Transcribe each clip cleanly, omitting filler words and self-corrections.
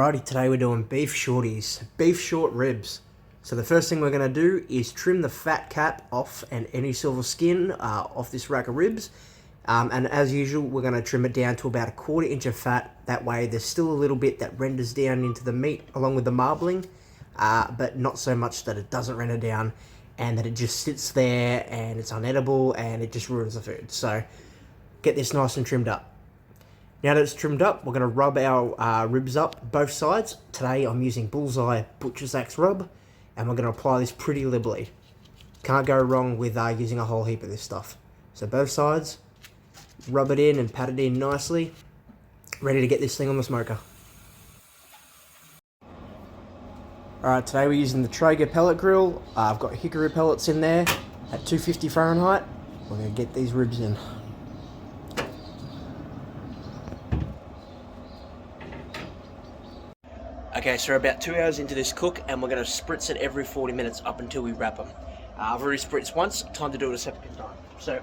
Alrighty, today we're doing beef shorties, beef short ribs. So the first thing we're going to do is trim the fat cap off and any silver skin off this rack of ribs. And as usual, we're going to trim it down to about 1/4 inch of fat. That way there's still a little bit that renders down into the meat along with the marbling, but not so much that it doesn't render down and that it just sits there and it's unedible and it just ruins the food. So get this nice and trimmed up. Now that it's trimmed up, we're going to rub our ribs up both sides. Today I'm using Bullseye Butcher's Axe Rub, and we're going to apply this pretty liberally. Can't go wrong with using a whole heap of this stuff. So both sides, rub it in and pat it in nicely. Ready to get this thing on the smoker. Alright, today we're using the Traeger pellet grill. I've got Hickory pellets in there at 250 Fahrenheit. We're going to get these ribs in. Okay, so we're about 2 hours into this cook and we're going to spritz it every 40 minutes up until we wrap them. I've already spritzed once, time to do it a second time. So,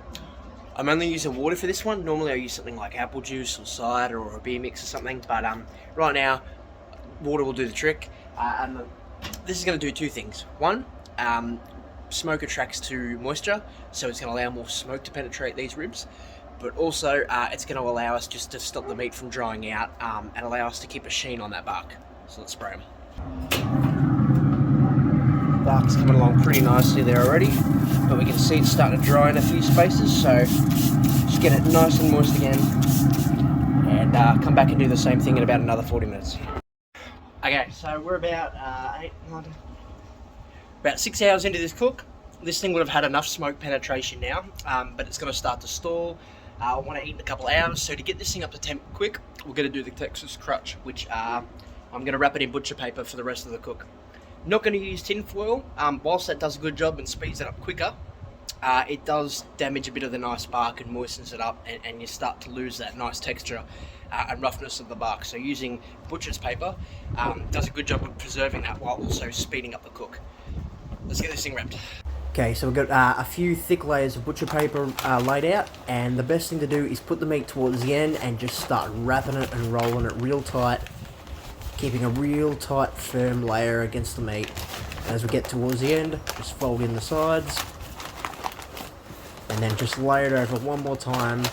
I'm only using water for this one. Normally I use something like apple juice or cider or a beer mix or something, but right now, water will do the trick. This is going to do two things. One, smoke attracts to moisture, so it's going to allow more smoke to penetrate these ribs. But also, it's going to allow us just to stop the meat from drying out and allow us to keep a sheen on that bark. So let's spray them. Bark's coming along pretty nicely there already, but we can see it's starting to dry in a few spaces, so just get it nice and moist again and come back and do the same thing in about another 40 minutes. Okay, so we're about 6 hours into this cook. This thing would have had enough smoke penetration now, but it's going to start to stall. I want to eat in a couple of hours, so to get this thing up to temp quick, we're going to do the Texas crutch, which I'm going to wrap it in butcher paper for the rest of the cook. Not going to use tin foil. Whilst that does a good job and speeds it up quicker, it does damage a bit of the nice bark and moistens it up, and you start to lose that nice texture and roughness of the bark. So using butcher's paper does a good job of preserving that while also speeding up the cook. Let's get this thing wrapped. Okay, so we've got a few thick layers of butcher paper laid out, and the best thing to do is put the meat towards the end and just start wrapping it and rolling it real tight, keeping a real tight, firm layer against the meat. As we get towards the end, just fold in the sides, and then just layer it over one more time.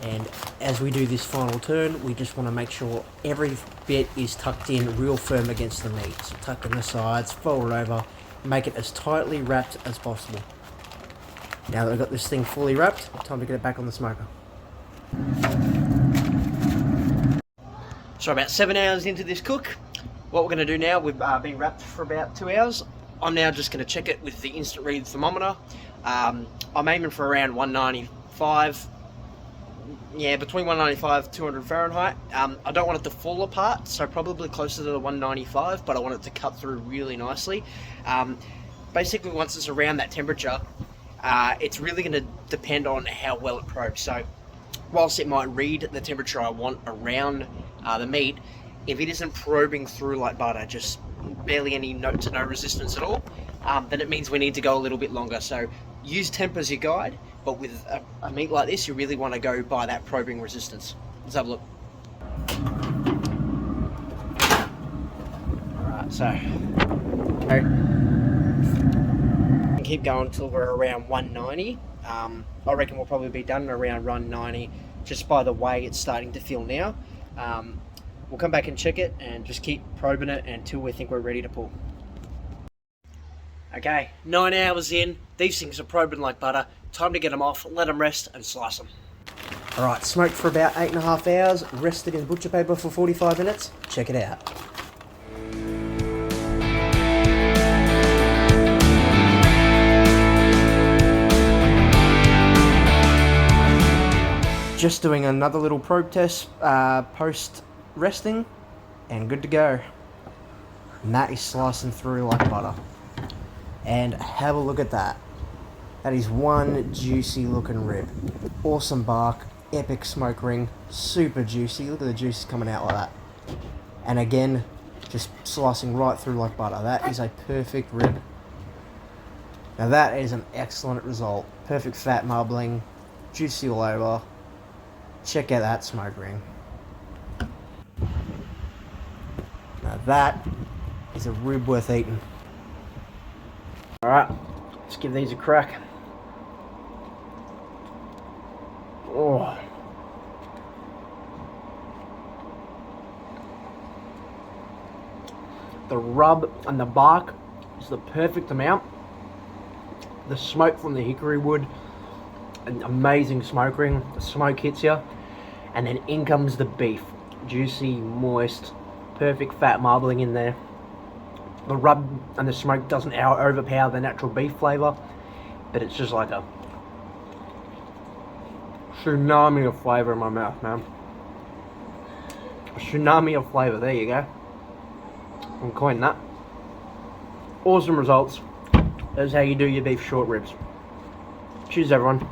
And as we do this final turn, we just want to make sure every bit is tucked in real firm against the meat. So tuck in the sides, fold it over, make it as tightly wrapped as possible. Now that we've got this thing fully wrapped, time to get it back on the smoker. So about 7 hours into this cook, what we're going to do now, we've been wrapped for about 2 hours. I'm now just going to check it with the instant read thermometer. I'm aiming for around 195. Yeah, between 195 200 Fahrenheit. I don't want it to fall apart, so probably closer to the 195, but I want it to cut through really nicely. Basically, once it's around that temperature, it's really going to depend on how well it probes. So, whilst it might read the temperature I want around the meat, if it isn't probing through like butter, just barely any no resistance at all, then it means we need to go a little bit longer. So use temp as your guide, but with a meat like this, you really want to go by that probing resistance. Let's have a look. Alright, so keep going until we're around 190. I reckon we'll probably be done around 190 just by the way it's starting to feel now. We'll come back and check it and just keep probing it until we think we're ready to pull. Okay, 9 hours in, these things are probing like butter. Time to get them off, let them rest and slice them. Alright, smoked for about 8.5 hours, rested in butcher paper for 45 minutes. Check it out. Just doing another little probe test post resting and good to go. And that is slicing through like butter. And have a look at that. That is one juicy looking rib. Awesome bark, epic smoke ring, super juicy. Look at the juices coming out like that. And again, just slicing right through like butter. That is a perfect rib. Now that is an excellent result. Perfect fat marbling, juicy all over. Check out that smoke ring. that is a rib worth eating. Alright, let's give these a crack. Oh. The rub and the bark is the perfect amount. The smoke from the hickory wood, an amazing smoke ring. The smoke hits you, and then in comes the beef. Juicy, moist, perfect fat marbling in there. The rub and the smoke doesn't overpower the natural beef flavour, but it's just like a tsunami of flavour in my mouth, man. A tsunami of flavour, there you go. I'm coining that. Awesome results. That's how you do your beef short ribs. Cheers, everyone.